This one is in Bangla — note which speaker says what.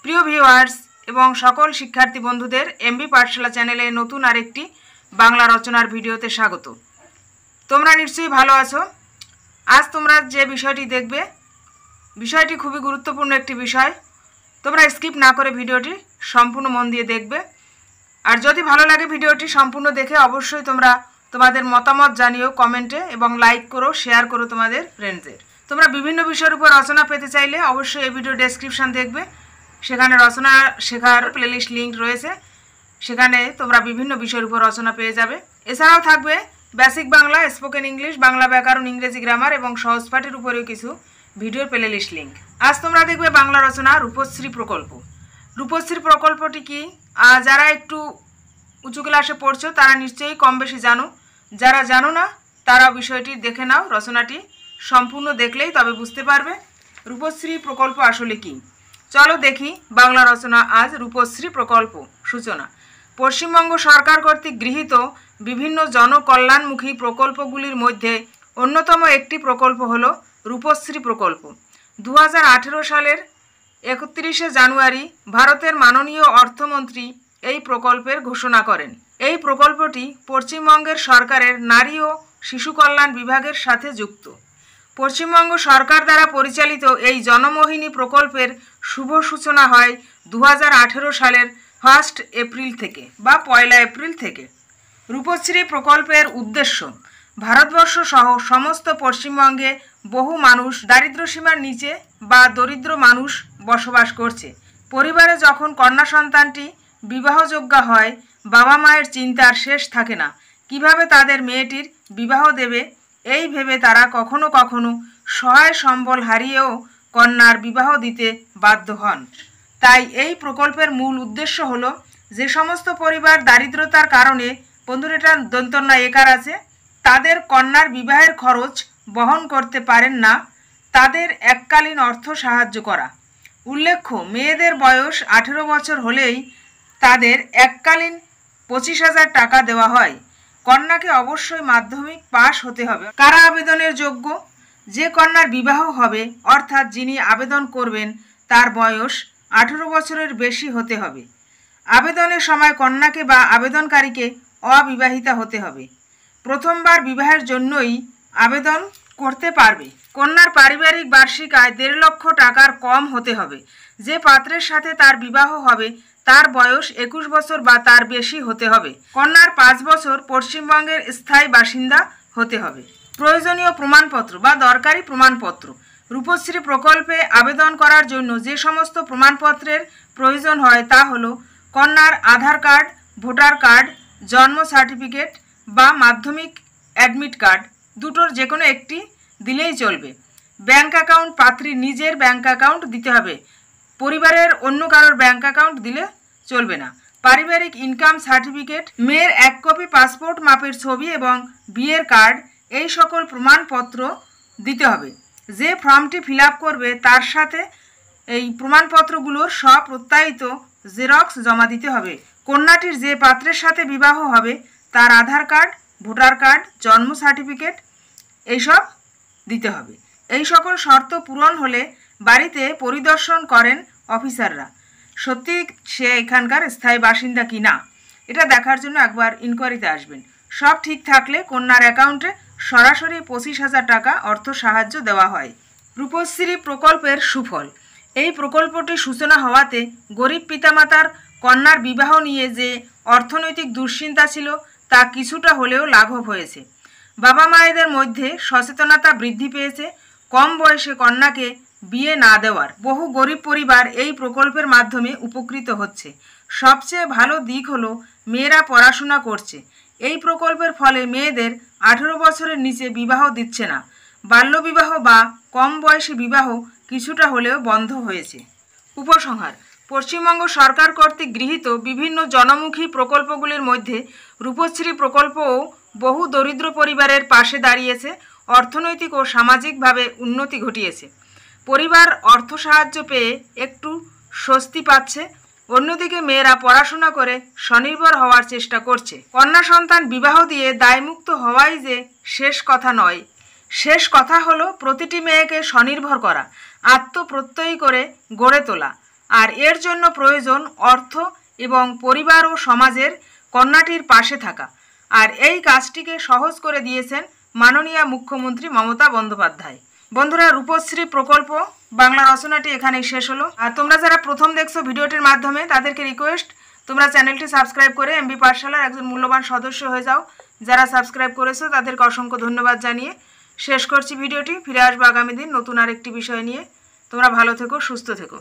Speaker 1: প্রিয় ভিউয়ার্স এবং সকল শিক্ষার্থী বন্ধুদের এমবি পাঠশালা চ্যানেলে নতুন আরেকটি বাংলা রচনার ভিডিওতে স্বাগত। তোমরা নিশ্চয়ই ভালো আছো। আজ তোমরা যে বিষয়টি দেখবে বিষয়টি খুবই গুরুত্বপূর্ণ একটি বিষয়। তোমরা স্কিপ না করে ভিডিওটি সম্পূর্ণ মন দিয়ে দেখবে। আর যদি ভালো লাগে ভিডিওটি সম্পূর্ণ দেখে অবশ্যই তোমরা তোমাদের মতামত জানিও কমেন্টে এবং লাইক করো, শেয়ার করো তোমাদের ফ্রেন্ডসদের। তোমরা বিভিন্ন বিষয়ের উপর রচনা পেতে চাইলে অবশ্যই এই ভিডিও ডেসক্রিপশন দেখবে, সেখানে রচনা শেখার প্লেলিস্ট লিঙ্ক রয়েছে, সেখানে তোমরা বিভিন্ন বিষয়ের উপর রচনা পেয়ে যাবে। এছাড়াও থাকবে basic Bangla, spoken English, Bangla ব্যাকরণ, ইংরেজি গ্রামার এবং সহজ পাঠের উপরেও কিছু ভিডিওর প্লেলিস্ট লিঙ্ক। আজ তোমরা দেখবে বাংলা রচনা রূপশ্রী প্রকল্প। রূপশ্রী প্রকল্পটি কি? যারা একটু উঁচু ক্লাসে পড়ছো তারা নিশ্চয়ই কম বেশি জানো, যারা জানো না তারা বিষয়টি দেখে নাও। রচনাটি সম্পূর্ণ দেখলেই তবে বুঝতে পারবে রূপশ্রী প্রকল্প আসলে কি। চলো দেখি বাংলা রচনা আজ রূপশ্রী প্রকল্প। সূচনা। পশ্চিমবঙ্গ সরকার কর্তৃক গৃহীত বিভিন্ন জনকল্যাণমুখী প্রকল্পগুলির মধ্যে অন্যতম একটি প্রকল্প হল রূপশ্রী প্রকল্প। 2018 সালের 31শে জানুয়ারি ভারতের মাননীয় অর্থমন্ত্রী এই প্রকল্পের ঘোষণা করেন। এই প্রকল্পটি পশ্চিমবঙ্গের সরকারের নারী ও শিশু কল্যাণ বিভাগের সাথে যুক্ত। পশ্চিমবঙ্গ সরকার দ্বারা পরিচালিত এই জনমোহিনী প্রকল্পের শুভ সূচনা হয় 2018 সালের 1 এপ্রিল থেকে বা 1 এপ্রিল থেকে। রূপশ্রী প্রকল্পের উদ্দেশ্য ভারতবর্ষ সহ সমস্ত পশ্চিমবঙ্গে বহু মানুষ দারিদ্র্যসীমার নিচে বা দরিদ্র মানুষ বসবাস করছে। পরিবারে যখন কন্যা সন্তানটি বিবাহযোগ্য হয়, বাবা মায়ের চিন্তার শেষ থাকে না কিভাবে তাদের মেয়েটির বিবাহ দেবে। এই ভেবে তারা কখনো কখনো সহায় সম্বল হারিয়েও কন্যার বিবাহ দিতে বাধ্য হন। তাই এই প্রকল্পের মূল উদ্দেশ্য হলো যে সমস্ত পরিবার দারিদ্রতার কারণে, বন্ধুরা এটা দন্তন্য একার আছে, তাদের কন্যার বিবাহের খরচ বহন করতে পারেন না, তাদের এককালীন অর্থ সাহায্য করা। উল্লেখ্য, মেয়েদের বয়স 18 বছর হলেই তাদের এককালীন 25,000 টাকা দেওয়া হয়। কন্যাকে অবশ্যই মাধ্যমিক পাশ হতে হবে। কারা আবেদনের যোগ্য? যে কন্যার বিবাহ হবে অর্থাৎ যিনি আবেদন করবেন তার বয়স 18 বছরের বেশি হতে হবে। আবেদনের সময় কন্যাকে বা আবেদনকারীকে অবিবাহিতা হতে হবে। প্রথমবার বিবাহের জন্যই আবেদন করতে পারবে। কন্যার পারিবারিক বার্ষিক আয় 1.5 লক্ষ টাকার কম হতে হবে। যে পাত্রের সাথে তার বিবাহ হবে তার বয়স 21 বছর বা তার বেশি হতে হবে। কন্যার 5 বছর পশ্চিমবঙ্গের স্থায়ী বাসিন্দা হতে হবে। প্রয়োজনীয় প্রমাণপত্র বা দরকারি প্রমাণপত্র। রূপশ্রী প্রকল্পে আবেদন করার জন্য যে সমস্ত প্রমাণপত্রের প্রয়োজন হয় তা হলো কন্যার আধার কার্ড, ভোটার কার্ড, জন্ম সার্টিফিকেট বা মাধ্যমিক অ্যাডমিট কার্ড, দুটোর যে কোনো একটি দিলেই চলবে। ব্যাংক অ্যাকাউন্ট, পাত্রীর নিজের ব্যাংক অ্যাকাউন্ট দিতে হবে, পরিবারের অন্য কারোর ব্যাংক অ্যাকাউন্ট দিলে চলবে না। পারিবারিক ইনকাম সার্টিফিকেট, মেয়ের 1 কপি পাসপোর্ট মাপের ছবি এবং বিয়ের কার্ড, এই সকল প্রমাণপত্র দিতে হবে। যে ফর্মটি ফিল আপ করবে তার সাথে এই প্রমাণপত্রগুলোর স্বপ্রত্যায়িত জেরক্স জমা দিতে হবে। কন্যাটির যে পাত্রের সাথে বিবাহ হবে তার আধার কার্ড, ভোটার কার্ড, জন্ম সার্টিফিকেট এইসব দিতে হবে। এই সকল শর্ত পূরণ হলে বাড়িতে পরিদর্শন করেন অফিসাররা, সত্যি সে এখানকার স্থায়ী বাসিন্দা কি না এটা দেখার জন্য একবার ইনকোয়ারিতে আসবেন। সব ঠিক থাকলে কন্যার অ্যাকাউন্টে সরাসরি 25,000 টাকা অর্থ সাহায্য দেওয়া হয়। রূপশ্রী প্রকল্পের সুফল। এই প্রকল্পটি সূচনা হওয়াতে গরিব পিতামাতার কন্যার বিবাহ নিয়ে যে অর্থনৈতিক দুশ্চিন্তা ছিল তা কিছুটা হলেও লাঘব হয়েছে। বাবা মায়েদের মধ্যে সচেতনতা বৃদ্ধি পেয়েছে কম বয়সে কন্যাকে বিয়ে না দেওয়ার। বহু গরিব পরিবার এই প্রকল্পের মাধ্যমে উপকৃত হচ্ছে। সবচেয়ে ভালো দিক হলো মেয়েরা পড়াশোনা করছে। এই প্রকল্পের ফলে মেয়েদের 18 বছরের নিচে বিবাহ দিচ্ছে না। বাল্যবিবাহ বা কম বয়সী বিবাহ কিছুটা হলেও বন্ধ হয়েছে। উপসংহার। পশ্চিমবঙ্গ সরকার কর্তৃক গৃহীত বিভিন্ন জনমুখী প্রকল্পগুলির মধ্যে রূপশ্রী প্রকল্পও বহু দরিদ্র পরিবারের পাশে দাঁড়িয়েছে, অর্থনৈতিক ও সামাজিকভাবে উন্নতি ঘটিয়েছে। পরিবার অর্থ সাহায্য পেয়ে একটু স্বস্তি পাচ্ছে। অন্যদিকে মেয়েরা পড়াশোনা করে স্বনির্ভর হওয়ার চেষ্টা করছে। কন্যা সন্তান বিবাহ দিয়ে দায়মুক্ত হওয়াই যে শেষ কথা নয়, শেষ কথা হলো প্রতিটি মেয়েকে স্বনির্ভর করা, আত্মপ্রত্যয়ী করে গড়ে তোলা। আর এর জন্য প্রয়োজন অর্থ এবং পরিবার ও সমাজের কন্যাটির পাশে থাকা। আর এই কাজটিকে সহজ করে দিয়েছেন মাননীয় মুখ্যমন্ত্রী মমতা বন্দ্যোপাধ্যায়। বন্ধুরা, রূপশ্রী প্রকল্প বাংলা রচনাটি এখানেই শেষ হলো। আর তোমরা যারা প্রথম দেখছো ভিডিওটির মাধ্যমে, তাদেরকে রিকোয়েস্ট তোমরা চ্যানেলটি সাবস্ক্রাইব করে এমবি পাঠশালার একজন মূল্যবান সদস্য হয়ে যাও। যারা সাবস্ক্রাইব করেছো তাদেরকে অসংখ্য ধন্যবাদ জানিয়ে শেষ করছি ভিডিওটি। ফিরে আসবো আগামী দিন নতুন আরেকটি বিষয় নিয়ে। তোমরা ভালো থেকো, সুস্থ থেকো।